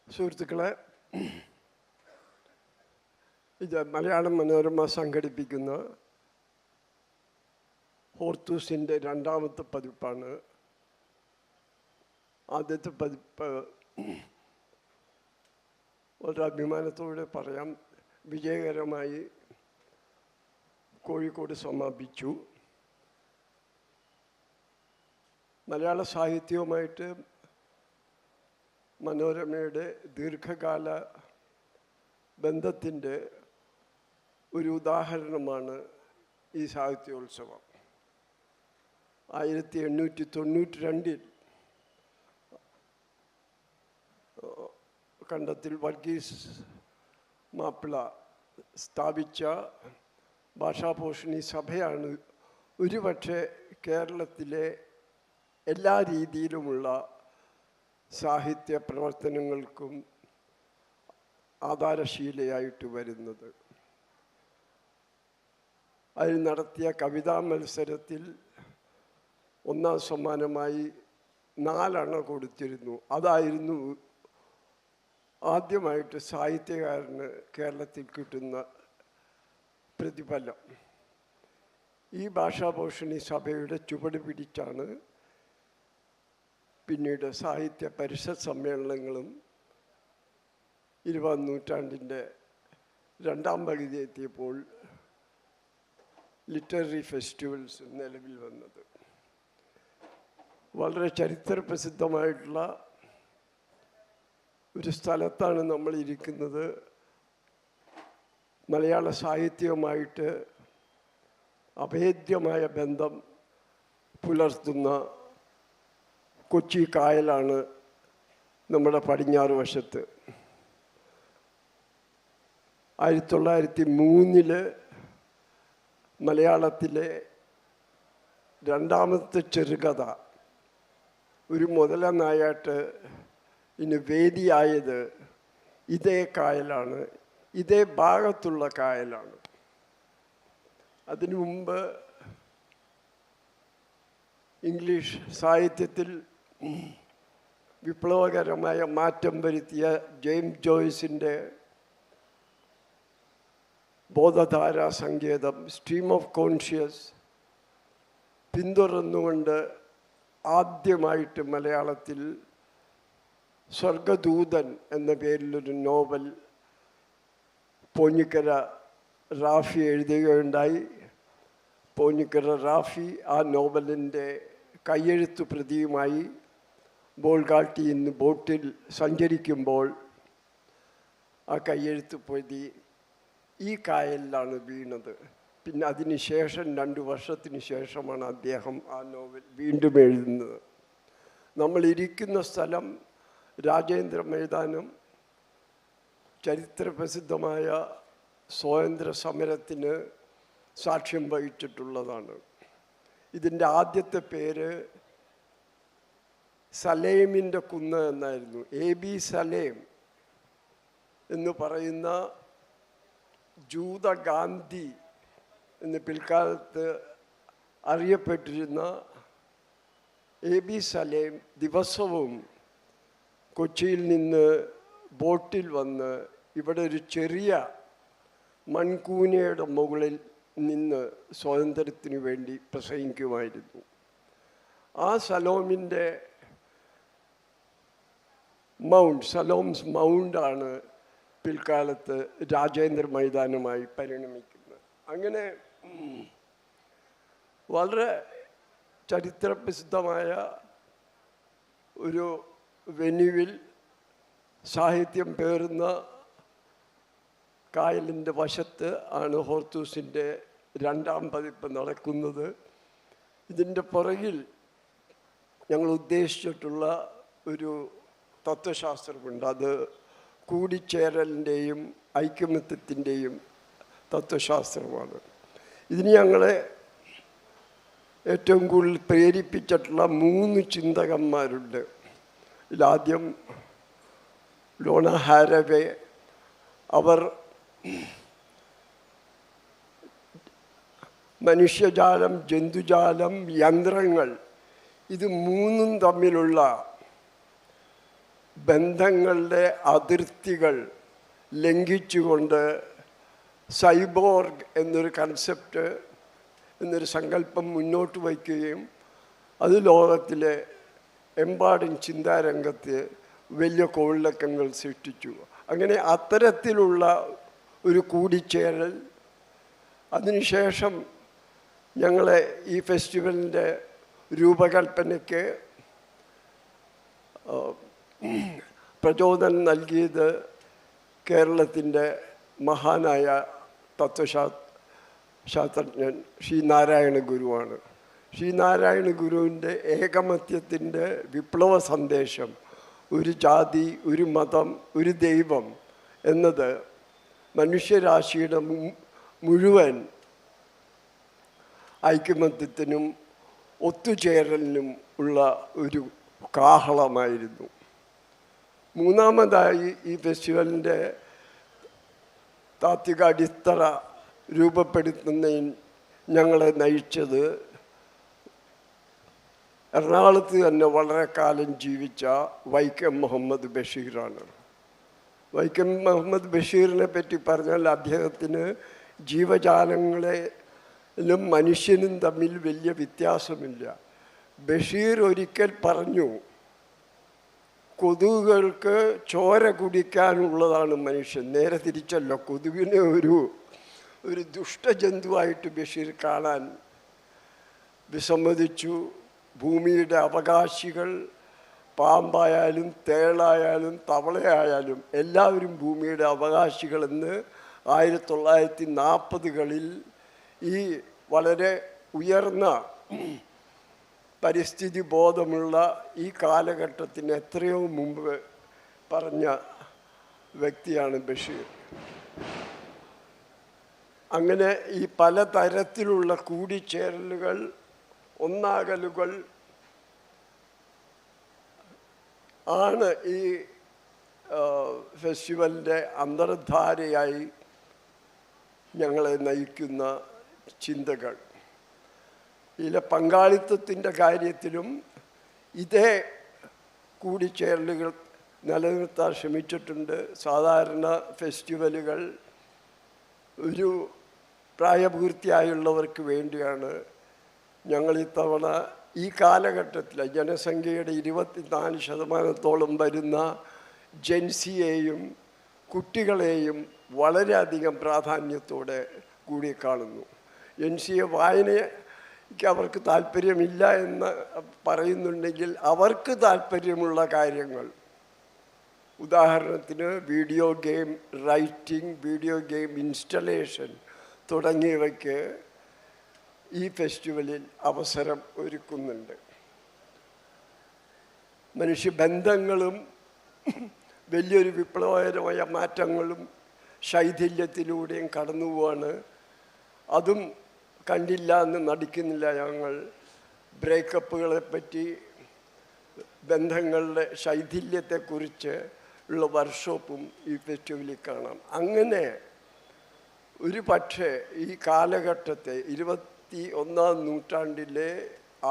സുഹൃത്തുക്കളെ, ഇത് മലയാളം മനോരമ സംഘടിപ്പിക്കുന്ന ഹോർത്തൂസിൻ്റെ രണ്ടാമത്തെ പതിപ്പാണ്. ആദ്യത്തെ പതിപ്പ് വളരെ അഭിമാനത്തോടെ പറയാം, വിജയകരമായി കോഴിക്കോട് സമാപിച്ചു. മലയാള സാഹിത്യവുമായിട്ട് മനോരമയുടെ ദീർഘകാല ബന്ധത്തിൻ്റെ ഒരു ഉദാഹരണമാണ് ഈ സാഹിത്യോത്സവം. 1892 കണ്ടത്തിൽ വർഗീസ് മാപ്പിള സ്ഥാപിച്ച ഭാഷാപോഷിണി സഭയാണ് ഒരുപക്ഷെ കേരളത്തിലെ എല്ലാ രീതിയിലുമുള്ള സാഹിത്യ പ്രവർത്തനങ്ങൾക്കും ആധാരശീലയായിട്ട് വരുന്നത്. അതിൽ നടത്തിയ കവിതാ മത്സരത്തിൽ ഒന്നാം സമ്മാനമായി 4 അണ കൊടുത്തിരുന്നു. അതായിരുന്നു ആദ്യമായിട്ട് സാഹിത്യകാരന് കേരളത്തിൽ കിട്ടുന്ന പ്രതിഫലം. ഈ ഭാഷാപോഷിണി സഭയുടെ ചുവട് പിടിച്ചാണ് പിന്നീട് സാഹിത്യ പരിഷത്ത് സമ്മേളനങ്ങളും 20ാം നൂറ്റാണ്ടിൻ്റെ രണ്ടാം പകുതി എത്തിയപ്പോൾ ലിറ്റററി ഫെസ്റ്റിവൽസ് നിലവിൽ വന്നത്. വളരെ ചരിത്രപ്രസിദ്ധമായിട്ടുള്ള ഒരു സ്ഥലത്താണ് നമ്മൾ ഇരിക്കുന്നത്. മലയാള സാഹിത്യവുമായിട്ട് അഭേദ്യമായ ബന്ധം പുലർത്തുന്ന കൊച്ചി കായലാണ് നമ്മുടെ പടിഞ്ഞാറ് വശത്ത്. 1903 മലയാളത്തിലെ രണ്ടാമത്തെ ചെറുകഥ ഒരു മുതല നായാട്ട് ഇന്ന് വേദിയായത് ഇതേ കായലാണ്, ഇതേ ഭാഗത്തുള്ള കായലാണ്. അതിനു മുമ്പ് ഇംഗ്ലീഷ് സാഹിത്യത്തിൽ വിപ്ലവകരമായ മാറ്റം വരുത്തിയ ജെയിംസ് ജോയ്സിൻ്റെ ബോധധാരാ സങ്കേതം സ്ട്രീം ഓഫ് കോൺഷ്യസ് പിന്തുടർന്നുകൊണ്ട് ആദ്യമായിട്ട് മലയാളത്തിൽ സ്വർഗദൂതൻ എന്ന പേരിലൊരു നോവൽ പോഞ്ഞിക്കര റാഫി എഴുതുകയുണ്ടായി. പോഞ്ഞിക്കര റാഫി ആ നോവലിൻ്റെ കയ്യെഴുത്തു പ്രതിയുമായി ബോൾഗാട്ടി ഇന്ന് ബോട്ടിൽ സഞ്ചരിക്കുമ്പോൾ ആ കയ്യെഴുത്തു പ്രതി ഈ കായലിലാണ് വീണത്. പിന്നെ അതിന് ശേഷം 2 വർഷത്തിന് ശേഷമാണ് അദ്ദേഹം ആ നോവൽ വീണ്ടും എഴുതുന്നത്. നമ്മളിരിക്കുന്ന സ്ഥലം രാജേന്ദ്ര മൈതാനം, ചരിത്രപ്രസിദ്ധമായ സ്വാതന്ത്ര്യ സമരത്തിന് സാക്ഷ്യം വഹിച്ചിട്ടുള്ളതാണ്. ഇതിൻ്റെ ആദ്യത്തെ പേര് സലേമിൻ്റെ കുന്ന് എന്നായിരുന്നു. AB സലേം എന്ന് പറയുന്ന ജൂത ഗാന്ധി എന്ന് പിൽക്കാലത്ത് അറിയപ്പെട്ടിരുന്ന AB സലേം ദിവസവും കൊച്ചിയിൽ നിന്ന് ബോട്ടിൽ വന്ന് ഇവിടെ ഒരു ചെറിയ മൺകൂനയുടെ മുകളിൽ നിന്ന് സ്വാതന്ത്ര്യത്തിനു വേണ്ടി പ്രസംഗിക്കുമായിരുന്നു. ആ സലോമിൻ്റെ സലോംസ് മൗണ്ടാണ് പിൽക്കാലത്ത് രാജേന്ദ്ര മൈതാനമായി പരിണമിക്കുന്നത്. അങ്ങനെ വളരെ ചരിത്രപ്രസിദ്ധമായ ഒരു വെന്യൂവിൽ സാഹിത്യം പേറുന്ന കായലിൻ്റെ വശത്ത് ആണ് ഹോർത്തൂസിൻ്റെ 2ാം പതിപ്പ് നടക്കുന്നത്. ഇതിൻ്റെ പുറകിൽ ഞങ്ങൾ ഉദ്ദേശിച്ചിട്ടുള്ള ഒരു തത്വശാസ്ത്രമുണ്ട്. അത് കൂടിച്ചേരലിൻ്റെയും ഐക്യമത്യത്തിൻ്റെയും തത്വശാസ്ത്രമാണ്. ഇതിന് ഞങ്ങളെ ഏറ്റവും കൂടുതൽ പ്രേരിപ്പിച്ചിട്ടുള്ള 3 ചിന്തകന്മാരുണ്ട്. ഇതിലാദ്യം ലോണ ഹാരവേ. അവർ മനുഷ്യജാലം, ജന്തുജാലം, യന്ത്രങ്ങൾ ഇത് 3 തമ്മിലുള്ള ബന്ധങ്ങളുടെ അതിർത്തികൾ ലംഘിച്ചുകൊണ്ട് സൈബോർഗ് എന്നൊരു കൺസെപ്റ്റ്, എന്നൊരു സങ്കല്പം മുന്നോട്ട് വയ്ക്കുകയും അത് ലോകത്തിലെ എമ്പാടും ചിന്താരംഗത്ത് വലിയ കോളിളക്കങ്ങൾ സൃഷ്ടിച്ചു. അങ്ങനെ അത്തരത്തിലുള്ള ഒരു കൂടിച്ചേരൽ, അതിനുശേഷം ഞങ്ങളെ ഈ ഫെസ്റ്റിവലിൻ്റെ രൂപകൽപ്പനയ്ക്ക് പ്രചോദനം നൽകിയത് കേരളത്തിൻ്റെ മഹാനായ തത്വശാസ്ത്രജ്ഞൻ ശ്രീനാരായണ ഗുരുവാണ്. ശ്രീനാരായണ ഗുരുവിൻ്റെ ഏകമത്യത്തിൻ്റെ വിപ്ലവ സന്ദേശം, ഒരു ജാതി, ഒരു മതം, ഒരു ദൈവം എന്നത് മനുഷ്യരാശിയുടെ മുഴുവൻ ഐക്യമത്യത്തിനും ഒത്തുചേരലിനും ഉള്ള ഒരു കാഹളമായിരുന്നു. മൂന്നാമതായി ഈ ഫെസ്റ്റിവലിൻ്റെ താത്വിക അടിത്തറ രൂപപ്പെടുത്തുന്നതിന് ഞങ്ങളെ നയിച്ചത് എറണാകുളത്ത് തന്നെ വളരെ കാലം ജീവിച്ച വൈക്കം മുഹമ്മദ് ബഷീറാണ്. വൈക്കം മുഹമ്മദ് ബഷീറിനെ പറ്റി പറഞ്ഞാൽ അദ്ദേഹത്തിന് ജീവജാലങ്ങളിലും മനുഷ്യനും തമ്മിൽ വലിയ വ്യത്യാസമില്ല. ബഷീർ ഒരിക്കൽ പറഞ്ഞു, കൊതുകുകൾക്ക് ചോര കുടിക്കാനുള്ളതാണ് മനുഷ്യൻ. നേരെ തിരിച്ചല്ല, കൊതുകിനെ ഒരു ദുഷ്ടജന്തുവായിട്ട് ബഷീർ കാണാൻ വിസമ്മതിച്ചു. ഭൂമിയുടെ അവകാശികൾ പാമ്പായാലും തേളായാലും തവളയായാലും എല്ലാവരും ഭൂമിയുടെ അവകാശികളെന്ന് 1940കളിൽ ഈ വളരെ ഉയർന്ന പരിസ്ഥിതി ബോധമുള്ള ഈ കാലഘട്ടത്തിന് എത്രയോ മുമ്പ് പറഞ്ഞ വ്യക്തിയാണ് ബഷീർ. അങ്ങനെ ഈ പലതരത്തിലുള്ള കൂടിച്ചേരലുകൾ, ഒന്നാകലുകൾ ആണ് ഈ ഫെസ്റ്റിവലിൻ്റെ അന്തർധാരയായി ഞങ്ങളെ നയിക്കുന്ന ചിന്തകൾ. ഇതിലെ പങ്കാളിത്തത്തിൻ്റെ കാര്യത്തിലും ഇതേ കൂടിച്ചേരലുകൾ നിലനിർത്താൻ ശ്രമിച്ചിട്ടുണ്ട്. സാധാരണ ഫെസ്റ്റിവലുകൾ ഒരു പ്രായപൂർത്തിയായുള്ളവർക്ക് വേണ്ടിയാണ്. ഞങ്ങളിത്തവണ ഈ കാലഘട്ടത്തിൽ ജനസംഖ്യയുടെ 24% വരുന്ന ജെൻസിയെയും കുട്ടികളെയും വളരെയധികം പ്രാധാന്യത്തോടെ കൂടി കാണുന്നു. ജെൻസിയെ വായനയ്ക്ക് അവർക്ക് താല്പര്യമില്ല എന്ന് പറയുന്നുണ്ടെങ്കിൽ അവർക്ക് താല്പര്യമുള്ള കാര്യങ്ങൾ, ഉദാഹരണത്തിന് video game writing, video game installation തുടങ്ങിയവയ്ക്ക് ഈ ഫെസ്റ്റിവലിൽ അവസരം ഒരുക്കുന്നുണ്ട്. മനുഷ്യബന്ധങ്ങളും വലിയൊരു വിപ്ലവകരമായ മാറ്റങ്ങളും ശൈഥില്യത്തിലൂടെയും കടന്നു പോവാണ്. അതും കണ്ടില്ല എന്ന് നടിക്കുന്നില്ല ഞങ്ങൾ. ബ്രേക്കപ്പുകളെപ്പറ്റി, ബന്ധങ്ങളുടെ ശൈഥില്യത്തെക്കുറിച്ച് ഉള്ള വർക്ക്ഷോപ്പും ഈ ഫെസ്റ്റിവലിൽ കാണാം. അങ്ങനെ ഒരു പക്ഷേ ഈ കാലഘട്ടത്തെ 21ാം നൂറ്റാണ്ടിലെ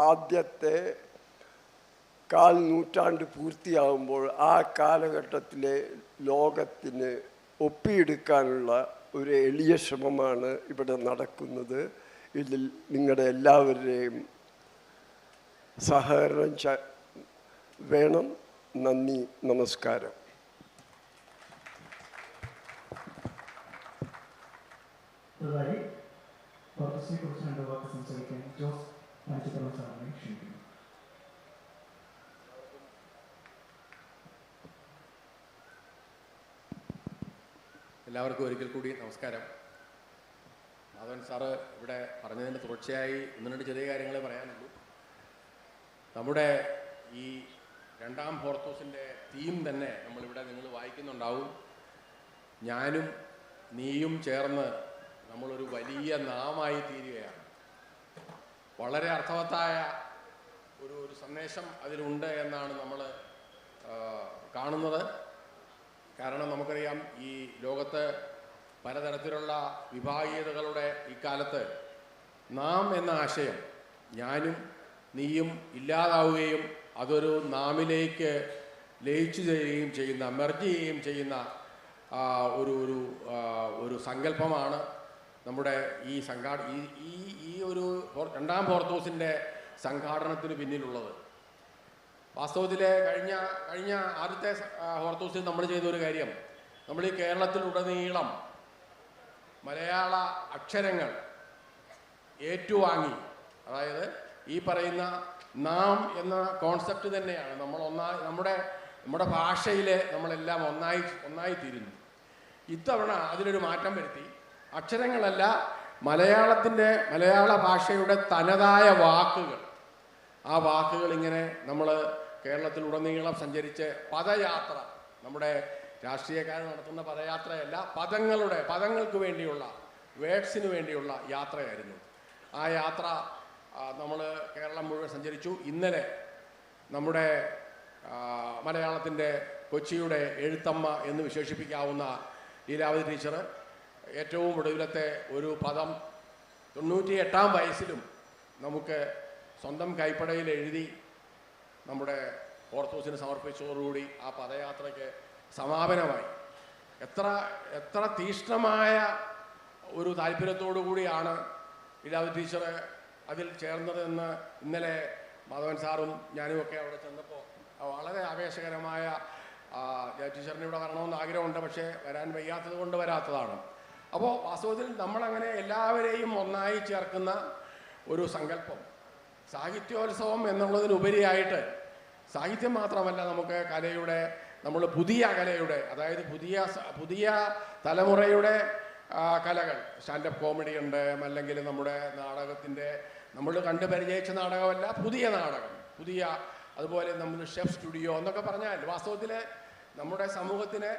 ആദ്യത്തെ 1/4 നൂറ്റാണ്ട് പൂർത്തിയാകുമ്പോൾ ആ കാലഘട്ടത്തിലെ ലോകത്തിന് ഒപ്പിയെടുക്കാനുള്ള ഒരു എളിയ ശ്രമമാണ് ഇവിടെ നടക്കുന്നത്. ഇതിൽ നിങ്ങളുടെ എല്ലാവരുടെയും സഹകരണം വേണം. നന്ദി, നമസ്കാരം. എല്ലാവർക്കും ഒരിക്കൽ കൂടി നമസ്കാരം. മാധവൻ സാറ് ഇവിടെ പറഞ്ഞതിൻ്റെ തുടർച്ചയായി 1-2 ചെറിയ കാര്യങ്ങളെ പറയാനുള്ളൂ. നമ്മുടെ ഈ 2ാം ഹോർത്തോസിൻ്റെ തീം തന്നെ നമ്മളിവിടെ നിങ്ങൾ വായിക്കുന്നുണ്ടാവും. ഞാനും നീയും ചേർന്ന് നമ്മളൊരു വലിയ നാമായി തീരുകയാണ്. വളരെ അർത്ഥവത്തായ ഒരു സന്ദേശം അതിലുണ്ട് എന്നാണ് നമ്മൾ കാണുന്നത്. കാരണം നമുക്കറിയാം, ഈ ലോകത്ത് പലതരത്തിലുള്ള വിഭാഗീയതകളുടെ ഇക്കാലത്ത് നാം എന്ന ആശയം, ഞാനും നീയും ഇല്ലാതാവുകയും അതൊരു നാമിലേക്ക് ലയിച്ചു ചേരുകയും ചെയ്യുന്ന, മെർജ് ചെയ്യുകയും ചെയ്യുന്ന ഒരു ഒരു ഒരു സങ്കല്പമാണ് നമ്മുടെ ഈ ഈ ഒരു രണ്ടാം ഹോർത്തൂസിൻ്റെ സംഘാടനത്തിന് പിന്നിലുള്ളത്. വാസ്തവത്തിൽ കഴിഞ്ഞ ആദ്യത്തെ ഹോർത്തൂസിൽ നമ്മൾ ചെയ്ത ഒരു കാര്യം, നമ്മൾ ഈ കേരളത്തിലുടനീളം മലയാള അക്ഷരങ്ങൾ ഏറ്റുവാങ്ങി, അതായത് ഈ പറയുന്ന നാം എന്ന കോൺസെപ്റ്റ് തന്നെയാണ് നമ്മുടെ ഭാഷയിൽ നമ്മളെല്ലാം ഒന്നായി തീരുന്നു. ഇത്തവണ അതിലൊരു മാറ്റം വരുത്തി. അക്ഷരങ്ങളല്ല, മലയാള ഭാഷയുടെ തനതായ വാക്കുകൾ, ആ വാക്കുകൾ ഇങ്ങനെ നമ്മൾ കേരളത്തിലുടനീളം സഞ്ചരിച്ച് പദയാത്ര, നമ്മുടെ രാഷ്ട്രീയക്കാർ നടത്തുന്ന പദയാത്രയല്ല, പദങ്ങൾക്ക് വേണ്ടിയുള്ള, വേർഡ്സിന് വേണ്ടിയുള്ള യാത്രയായിരുന്നു. ആ യാത്ര നമ്മൾ കേരളം മുഴുവൻ സഞ്ചരിച്ചു. ഇന്നലെ നമ്മുടെ മലയാളത്തിൻ്റെ കൊച്ചിയുടെ എഴുത്തമ്മ എന്ന് വിശേഷിപ്പിക്കാവുന്ന ലീലാവതി ടീച്ചർ ഏറ്റവും ഒടുവിലത്തെ ഒരു പദം 98-ാം വയസ്സിലും നമുക്ക് സ്വന്തം കൈപ്പടയിൽ എഴുതി നമ്മുടെ ഹോർത്തൂസിന് സമർപ്പിച്ചതോടുകൂടി ആ പദയാത്രയ്ക്ക് സമാപനമായി. എത്ര തീക്ഷ്ണമായ ഒരു താല്പര്യത്തോടു കൂടിയാണ് ലീലാവതി ടീച്ചർ അതിൽ ചേർന്നതെന്ന് ഇന്നലെ മാധവൻ സാറും ഞാനുമൊക്കെ അവിടെ ചെന്നപ്പോൾ വളരെ ആവേശകരമായ, ടീച്ചറിന് ഇവിടെ വരണമെന്ന് ആഗ്രഹമുണ്ട്, പക്ഷേ വരാൻ വയ്യാത്തത് കൊണ്ട് വരാത്തതാണ്. അപ്പോൾ വാസ്തവത്തിൽ നമ്മളങ്ങനെ എല്ലാവരെയും ഒന്നായി ചേർക്കുന്ന ഒരു സങ്കല്പം, സാഹിത്യോത്സവം എന്നുള്ളതിനുപരിയായിട്ട് സാഹിത്യം മാത്രമല്ല, നമുക്ക് നമ്മൾ പുതിയ കലയുടെ, അതായത് പുതിയ തലമുറയുടെ കലകൾ, സ്റ്റാൻഡപ്പ് കോമഡി ഉണ്ട്, അല്ലെങ്കിൽ നമ്മുടെ നാടകത്തിൻ്റെ നമ്മൾ കണ്ട് പരിചയിച്ച നാടകമല്ല, പുതിയ നാടകം, അതുപോലെ നമ്മൾ ഷെഫ് സ്റ്റുഡിയോ എന്നൊക്കെ പറഞ്ഞാൽ വാസ്തവത്തിൽ നമ്മുടെ സമൂഹത്തിന്,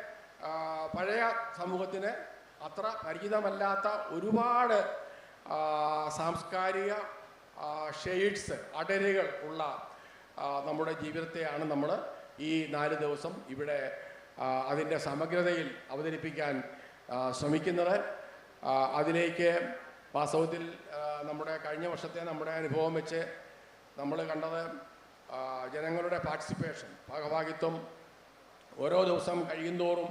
പഴയ സമൂഹത്തിന് അത്ര പരിചിതമല്ലാത്ത ഒരുപാട് സാംസ്കാരിക ഷെയ്ഡ്സ്, അടരുകൾ ഉള്ള നമ്മുടെ ജീവിതത്തെയാണ് നമ്മൾ ഈ 4 ദിവസം ഇവിടെ അതിൻ്റെ സമഗ്രതയിൽ അവതരിപ്പിക്കാൻ ശ്രമിക്കുന്നത്. അതിലേക്ക് വാസ്തവത്തിൽ നമ്മുടെ കഴിഞ്ഞ വർഷത്തെ നമ്മുടെ അനുഭവം വെച്ച് നമ്മൾ കണ്ടത് ജനങ്ങളുടെ പാർട്ടിസിപ്പേഷൻ, ഭാഗഭാഗിത്വം ഓരോ ദിവസം കഴിയുന്തോറും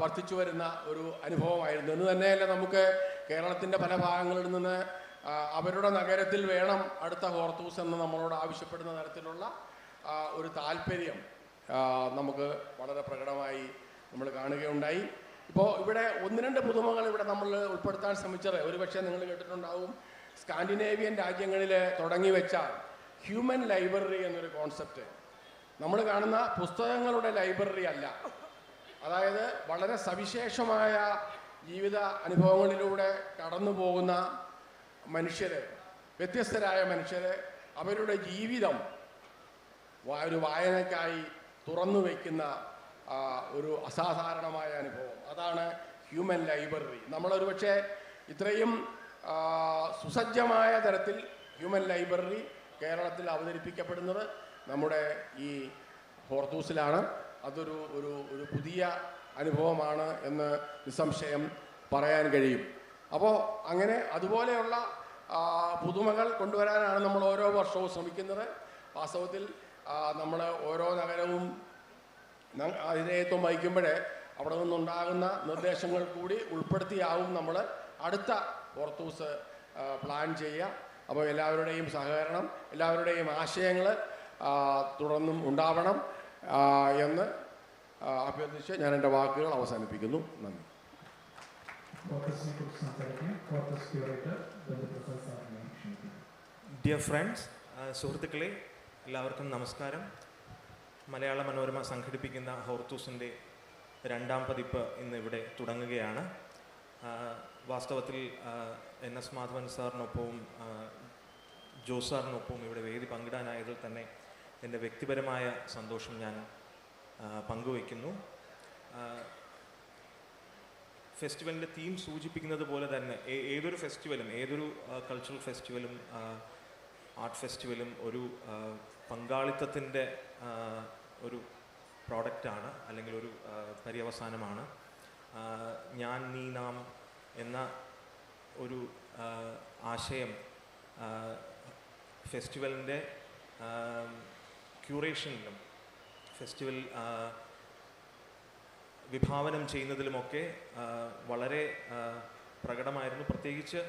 വർദ്ധിച്ചു വരുന്ന ഒരു അനുഭവമായിരുന്നു. എന്ന് തന്നെയല്ല, നമുക്ക് കേരളത്തിൻ്റെ പല ഭാഗങ്ങളിൽ നിന്ന് അവരുടെ നഗരത്തിൽ വേണം അടുത്ത ഹോർത്തൂസ് എന്ന് നമ്മളോട് ആവശ്യപ്പെടുന്ന തരത്തിലുള്ള ഒരു താല്പര്യം നമുക്ക് വളരെ പ്രകടമായി നമ്മൾ കാണുകയുണ്ടായി. ഇപ്പോൾ ഇവിടെ 1-2 പുതുമകൾ ഇവിടെ നമ്മൾ ഉൾപ്പെടുത്താൻ ശ്രമിച്ചത് ഒരുപക്ഷെ നിങ്ങൾ കേട്ടിട്ടുണ്ടാവും. സ്കാൻഡിനേവിയൻ രാജ്യങ്ങളിൽ തുടങ്ങി വെച്ച ഹ്യൂമൻ ലൈബ്രറി എന്നൊരു കോൺസെപ്റ്റ്, നമ്മൾ കാണുന്ന പുസ്തകങ്ങളുടെ ലൈബ്രറി അല്ല, അതായത് വളരെ സവിശേഷമായ ജീവിത അനുഭവങ്ങളിലൂടെ കടന്നു പോകുന്ന മനുഷ്യർ, വ്യത്യസ്തരായ മനുഷ്യർ, അവരുടെ ജീവിതം ഒരു വായനയ്ക്കായി തുറന്നു വയ്ക്കുന്ന ഒരു അസാധാരണമായ അനുഭവം, അതാണ് ഹ്യൂമൻ ലൈബ്രറി. നമ്മളൊരു പക്ഷേ ഇത്രയും സുസജ്ജമായ തരത്തിൽ ഹ്യൂമൻ ലൈബ്രറി കേരളത്തിൽ അവതരിപ്പിക്കപ്പെടുന്നത് നമ്മുടെ ഈ ഹോർത്തൂസിലാണ്. അതൊരു ഒരു പുതിയ അനുഭവമാണ് എന്ന് നിസ്സംശയം പറയാൻ കഴിയും. അപ്പോൾ അങ്ങനെ അതുപോലെയുള്ള പുതുമകൾ കൊണ്ടുവരാനാണ് നമ്മൾ ഓരോ വർഷവും ശ്രമിക്കുന്നത്. വാസ്തവത്തിൽ നമ്മൾ ഓരോ നഗരവും അതിനേത്വം വഹിക്കുമ്പോഴേ അവിടെ നിന്നുണ്ടാകുന്ന നിർദ്ദേശങ്ങൾ കൂടി ഉൾപ്പെടുത്തിയാവും നമ്മൾ അടുത്ത ഹോർത്തൂസ് പ്ലാൻ ചെയ്യുക. അപ്പോൾ എല്ലാവരുടെയും സഹകരണം, എല്ലാവരുടെയും ആശയങ്ങൾ തുടർന്നും ഉണ്ടാവണം എന്ന് അഭ്യർത്ഥിച്ച് ഞാൻ എൻ്റെ വാക്കുകൾ അവസാനിപ്പിക്കുന്നു. നന്ദി. ഡിയർ ഫ്രണ്ട്സ്, സുഹൃത്തുക്കളെ, എല്ലാവർക്കും നമസ്കാരം. മലയാള മനോരമ സംഘടിപ്പിക്കുന്ന ഹോർത്തൂസിൻ്റെ 2ാം പതിപ്പ് ഇന്ന് ഇവിടെ തുടങ്ങുകയാണ്. വാസ്തവത്തിൽ NS മാധവൻ സാറിനൊപ്പവും ജോസ് സാറിനൊപ്പവും ഇവിടെ വേദി പങ്കിടാനായതിൽ തന്നെ എൻ്റെ വ്യക്തിപരമായ സന്തോഷം ഞാൻ പങ്കുവയ്ക്കുന്നു. ഫെസ്റ്റിവലിൻ്റെ തീം സൂചിപ്പിക്കുന്നത് പോലെ തന്നെ ഏതൊരു ഫെസ്റ്റിവലും, ഏതൊരു കൾച്ചറൽ ഫെസ്റ്റിവലും ആർട്ട് ഫെസ്റ്റിവലും ഒരു പങ്കാളിത്തത്തിൻ്റെ ഒരു പ്രോഡക്റ്റാണ്, അല്ലെങ്കിൽ ഒരു പര്യവസാനമാണ്. ഞാൻ, നീ, നാം എന്ന ഒരു ആശയം ഫെസ്റ്റിവലിൻ്റെ ക്യൂറേഷനിലും ഫെസ്റ്റിവൽ വിഭാവനം ചെയ്യുന്നതിലുമൊക്കെ വളരെ പ്രകടമായിരുന്നു. പ്രത്യേകിച്ച്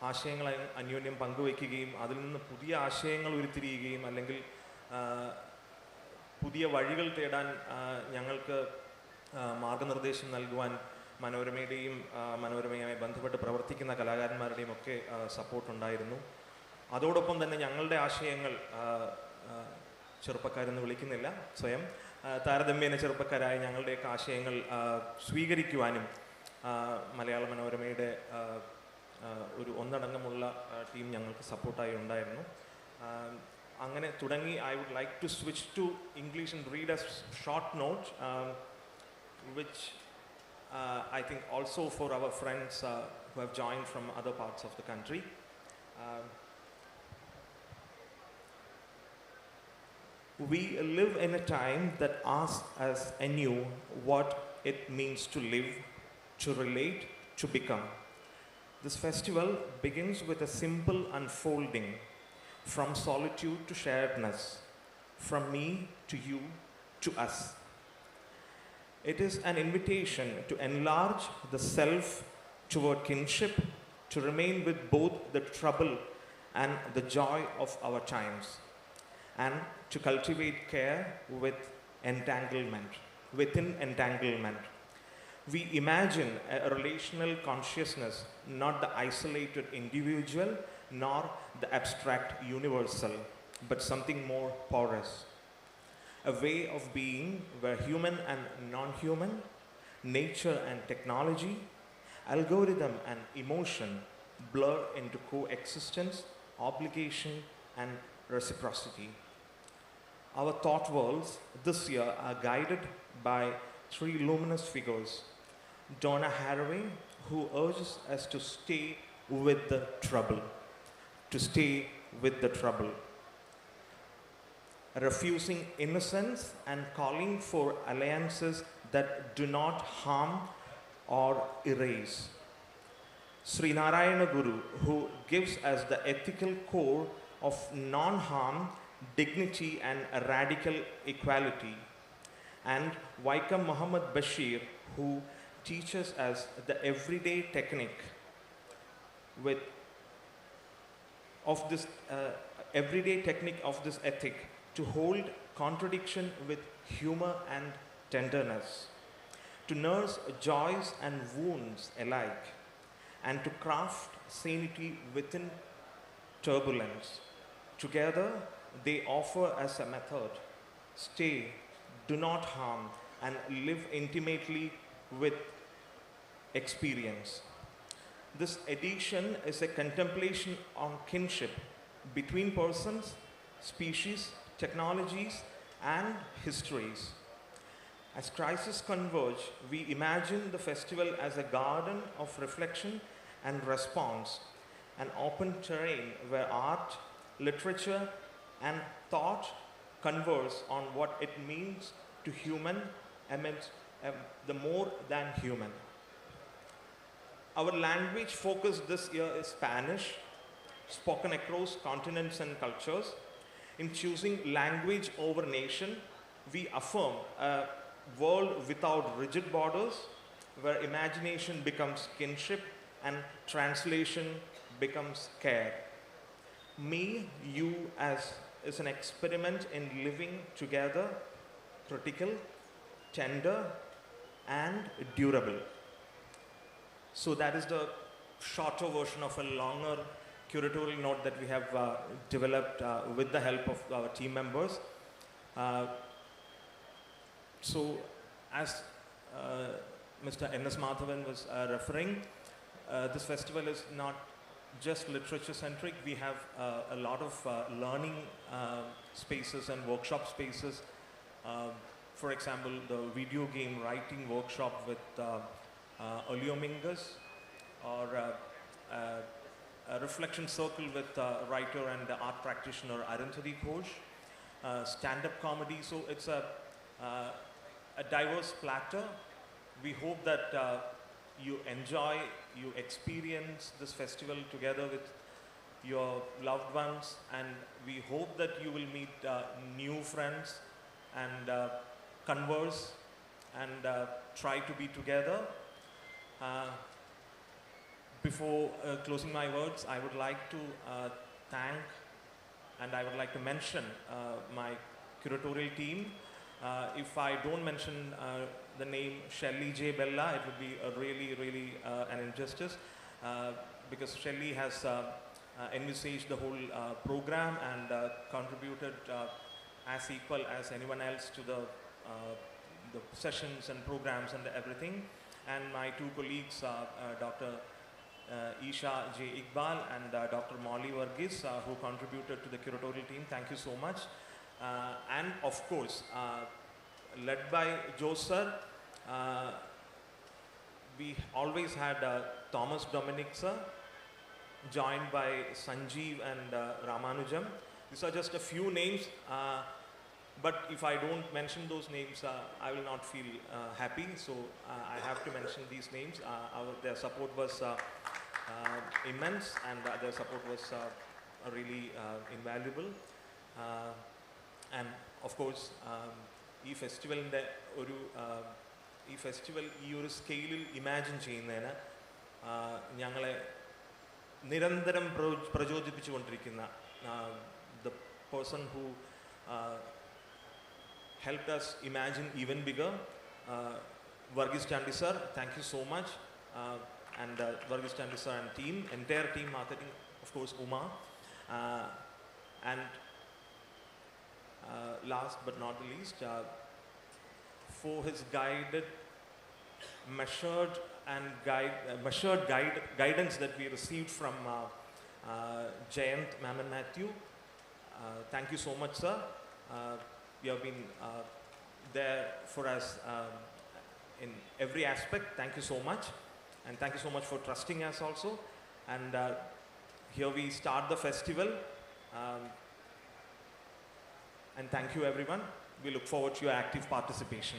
ആശയങ്ങൾ അന്യോന്യം പങ്കുവയ്ക്കുകയും അതിൽ നിന്ന് പുതിയ ആശയങ്ങൾ ഉരുത്തിരിയുകയും അല്ലെങ്കിൽ പുതിയ വഴികൾ തേടാൻ ഞങ്ങൾക്ക് മാർഗനിർദ്ദേശം നൽകുവാൻ മനോരമയുടെയും മനോരമയുമായി ബന്ധപ്പെട്ട് പ്രവർത്തിക്കുന്ന കലാകാരന്മാരുടെയും ഒക്കെ സപ്പോർട്ടുണ്ടായിരുന്നു. അതോടൊപ്പം തന്നെ ഞങ്ങളുടെ ആശയങ്ങൾ ചെറുപ്പക്കാരെന്ന് വിളിക്കുന്നില്ല, സ്വയം താരതമ്യേന ചെറുപ്പക്കാരായ ഞങ്ങളുടെയൊക്കെ ആശയങ്ങൾ സ്വീകരിക്കുവാനും മലയാള മനോരമയുടെ ഒരു ഒന്നടങ്കമുള്ള ടീം ഞങ്ങൾക്ക് സപ്പോർട്ടായി ഉണ്ടായിരുന്നു. അങ്ങനെ തുടങ്ങി. I would like to switch to English and read a short note which I think also for our friends who have joined from other parts of the country. We live in a time that asks us anew what it means to live, to relate, to become. This festival begins with a simple unfolding from solitude to sharedness, from me to you to us. It is an invitation to enlarge the self toward kinship, to remain with both the trouble and the joy of our times, and to cultivate care with entanglement, within entanglement. We imagine a relational consciousness, not the isolated individual, nor the abstract universal, but something more porous. A way of being where human and non-human, nature and technology, algorithm and emotion blur into coexistence, obligation and reciprocity. Our thought worlds this year are guided by three luminous figures. Donna Haraway, who urges us to stay with the trouble, to stay with the trouble. Refusing innocence and calling for alliances that do not harm or erase. Sri Narayana Guru, who gives us the ethical core of non-harm, dignity and radical equality. And Vaikam Muhammad Bashir, who teaches us the everyday technique of this ethic, to hold contradiction with humor and tenderness, to nurse joys and wounds alike, and to craft sanity within turbulence. Together, they offer us a method: stay, do not harm, and live intimately with experience. This edition is a contemplation on kinship between persons, species, technologies, and histories. As crises converge, we imagine the festival as a garden of reflection and response, an open terrain where art, literature, and thought converse on what it means to human amidst the more than human. Our language focus this year is Spanish, spoken across continents and cultures. In choosing language over nation, we affirm a world without rigid borders, where imagination becomes kinship and translation becomes care. Me, you is an experiment in living together, critical, tender, and durable. So that is the shorter version of a longer curatorial note that we have developed with the help of our team members. So as Mr. N.S. Madhavan was referring, this festival is not just literature centric. We have a lot of learning spaces and workshop spaces. For example, the video game writing workshop with Olio Mingus, or a reflection circle with writer and art practitioner Arundhati Ghosh, stand-up comedy. So it's a diverse platter. We hope that you enjoy, you experience this festival together with your loved ones, and we hope that you will meet new friends and converse and try to be together. Before closing my words, I would like to thank and I would like to mention my curatorial team. If I don't mention the name Shelley J. Bella, it would be a really an injustice because Shelley has envisaged the whole program and contributed as equal as anyone else to the sessions and programs and everything. And my two colleagues, Dr. Isha J. Iqbal and Dr. Molly Varghese, who contributed to the curatorial team. Thank you so much. And of course, led by Joe sir, we always had Thomas Dominic sir, joined by Sanjeev and Ramanujam. These are just a few names, but if I don't mention those names, I will not feel happy. So I have to mention these names. Their support was immense, and their support was really invaluable. And of course, ഈ ഫെസ്റ്റിവലിൻ്റെ ഈ festival ഈ ഒരു സ്കെയിലിൽ imagine ചെയ്യുന്നതിന് ഞങ്ങളെ നിരന്തരം പ്രചോദിപ്പിച്ചുകൊണ്ടിരിക്കുന്ന the person who helped us imagine even bigger, Varghese Chandi sir, thank you so much. And Varghese Chandi sir and team, entire team marketing, of course Uma. And last but not the least, for his measured guidance that we received from Jayant, Ma'am and Matthew. Thank you so much, sir. You have been there for us in every aspect. Thank you so much. And thank you so much for trusting us also. And here we start the festival. And thank you everyone. We look forward to your active participation.